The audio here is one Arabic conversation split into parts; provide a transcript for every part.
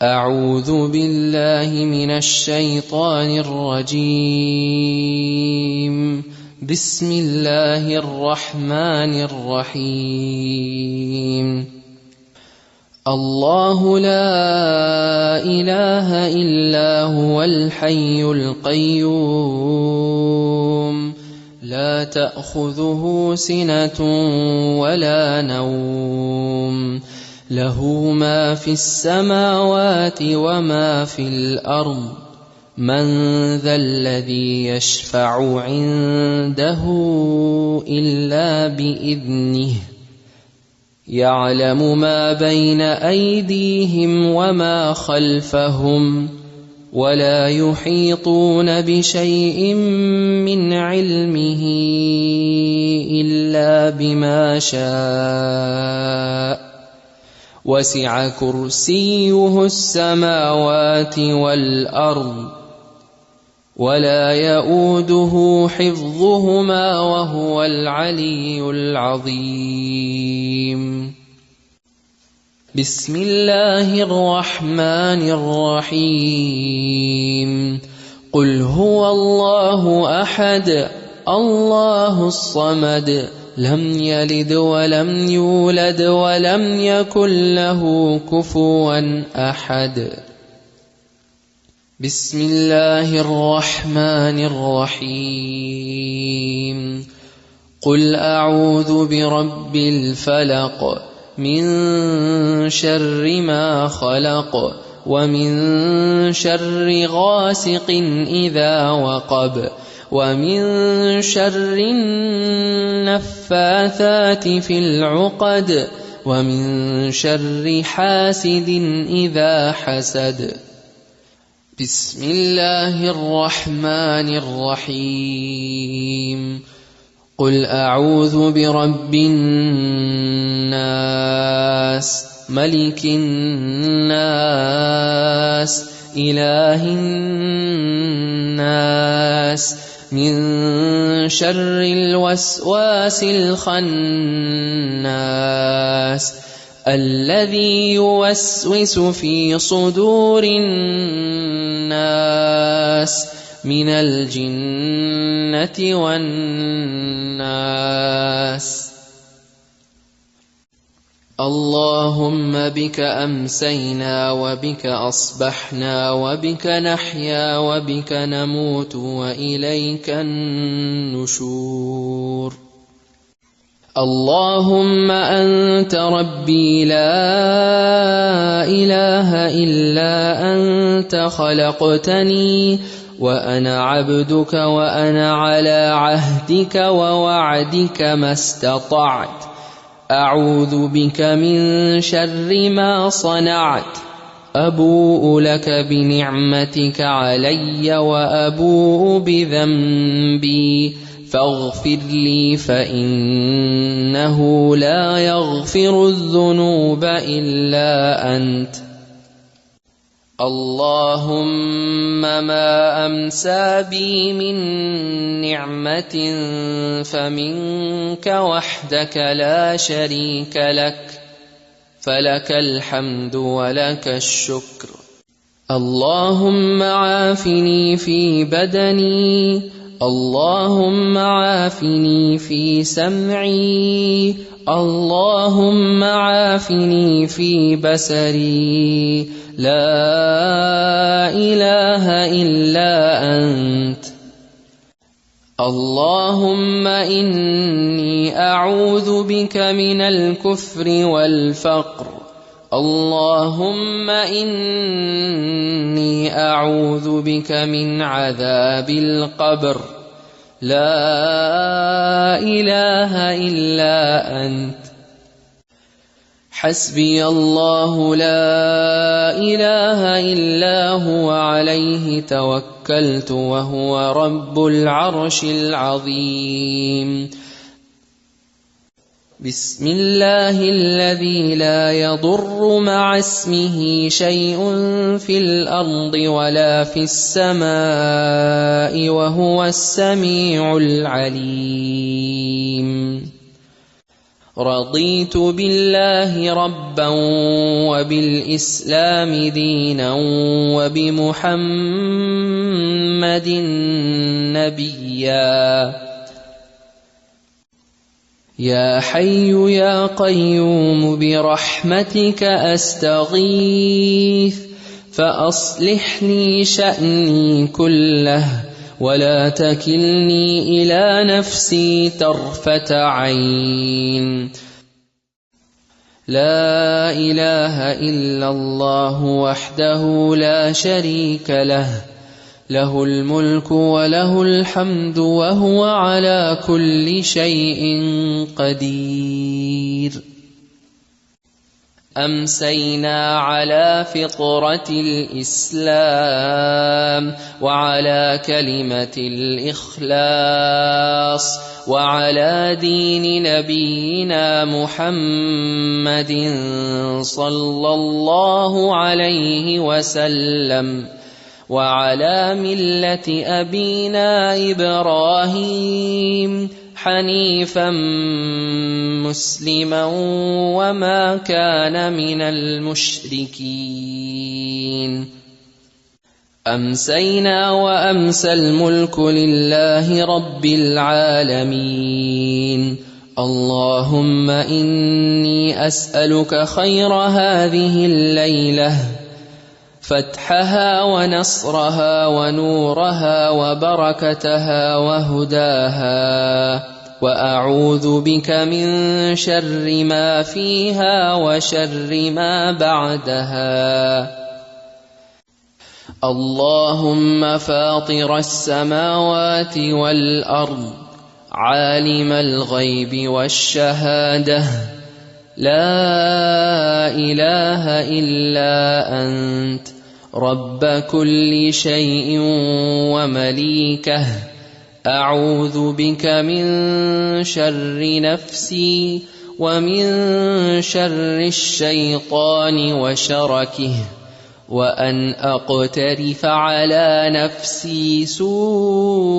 أعوذ بالله من الشيطان الرجيم. بسم الله الرحمن الرحيم. الله لا إله إلا هو الحي القيوم لا تأخذه سنة ولا نوم له ما في السماوات وما في الأرض من ذا الذي يشفع عنده إلا بإذنه يعلم ما بين أيديهم وما خلفهم ولا يحيطون بشيء من علمه إلا بما شاء وسع كرسيه السماوات والأرض ولا يؤوده حفظهما وهو العلي العظيم. بسم الله الرحمن الرحيم. قل هو الله أحد الله الصمد لم يلد ولم يولد ولم يكن له كفوا أحد. بسم الله الرحمن الرحيم. قل أعوذ برب الفلق من شر ما خلق ومن شر غاسق إذا وقب ومن شر النفاثات في العقد ومن شر حاسد إذا حسد. بسم الله الرحمن الرحيم. قل أعوذ برب الناس ملك الناس إله الناس من شر الوسواس الخناس الذي يوسوس في صدور الناس من الجنة والناس. اللهم بك أمسينا وبك أصبحنا وبك نحيا وبك نموت وإليك النشور. اللهم أنت ربي لا إله إلا أنت خلقتني وأنا عبدك وأنا على عهدك ووعدك ما استطعت أعوذ بك من شر ما صنعت أبوء لك بنعمتك علي وأبوء بذنبي فاغفر لي فإنه لا يغفر الذنوب إلا أنت. اللهم ما أمسى بي من نعمة فمنك وحدك لا شريك لك فلك الحمد ولك الشكر. اللهم عافني في بدني اللهم عافني في سمعي اللهم عافني في بصري لا إله إلا أنت. اللهم إني أعوذ بك من الكفر والفقر اللهم إني أعوذ بك من عذاب القبر لا إله إلا أنت. حسبي الله لا إله إلا هو عليه توكلت وهو رب العرش العظيم. بسم الله الذي لا يضر مع اسمه شيء في الأرض ولا في السماء وهو السميع العليم. رضيت بالله ربا وبالإسلام دينا وبمحمد نبيا. يا حي يا قيوم برحمتك أستغيث فأصلح لي شأني كله ولا تكلني إلى نفسي طرفة عين. لا إله إلا الله وحده لا شريك له، له الملك وله الحمد وهو على كل شيء قدير. أمسينا على فطرة الإسلام وعلى كلمة الإخلاص وعلى دين نبينا محمد صلى الله عليه وسلم وعلى ملة أبينا إبراهيم حنيفا مسلما وما كان من المشركين. أمسينا وأمسى الملك لله رب العالمين. اللهم إني أسألك خير هذه الليلة، فتحها ونصرها ونورها وبركتها وهداها، وأعوذ بك من شر ما فيها وشر ما بعدها. اللهم فاطر السماوات والأرض عالم الغيب والشهادة، لا إله إلا أنت رب كل شيء ومليكه، أعوذ بك من شر نفسي ومن شر الشيطان وشركه، وأن أقترف على نفسي سوءا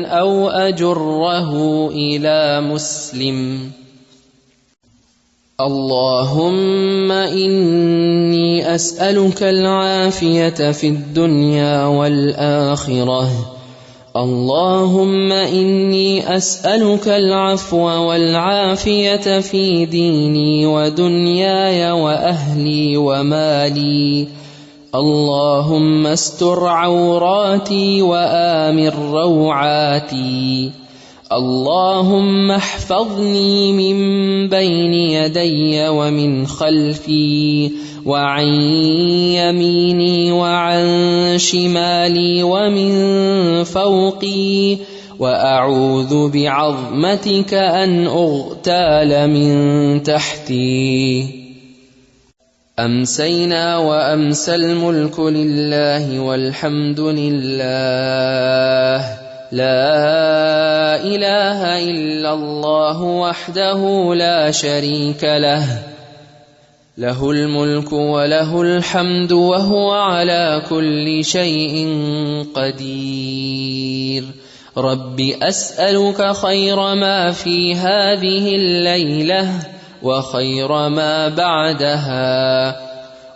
أو أجره إلى مسلم. اللهم إني أسألك العافية في الدنيا والآخرة. اللهم إني أسألك العفو والعافية في ديني ودنياي وأهلي ومالي. اللهم استر عوراتي وآمن روعاتي. اللهم احفظني من بين يدي ومن خلفي وعن يميني وعن شمالي ومن فوقي، وأعوذ بعظمتك أن أغتال من تحتي. أمسينا وأمسى الملك لله والحمد لله، لا إله إلا الله وحده لا شريك له، له الملك وله الحمد وهو على كل شيء قدير. رب أسألك خير ما في هذه الليلة وخير ما بعدها،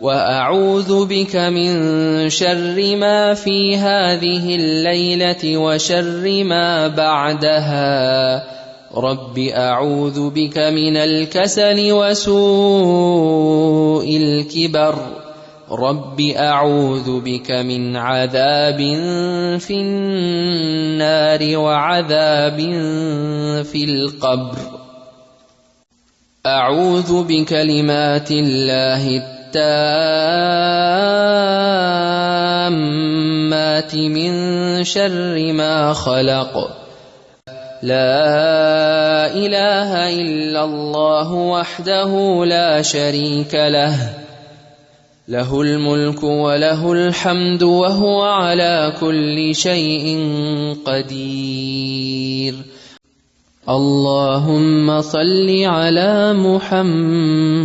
وأعوذ بك من شر ما في هذه الليلة وشر ما بعدها. رب أعوذ بك من الكسل وسوء الكبر. رب أعوذ بك من عذاب في النار وعذاب في القبر. أعوذ بكلمات الله التامات من شر ما خلق. لا إله إلا الله وحده لا شريك له، له الملك وله الحمد وهو على كل شيء قدير. اللهم صل على محمد.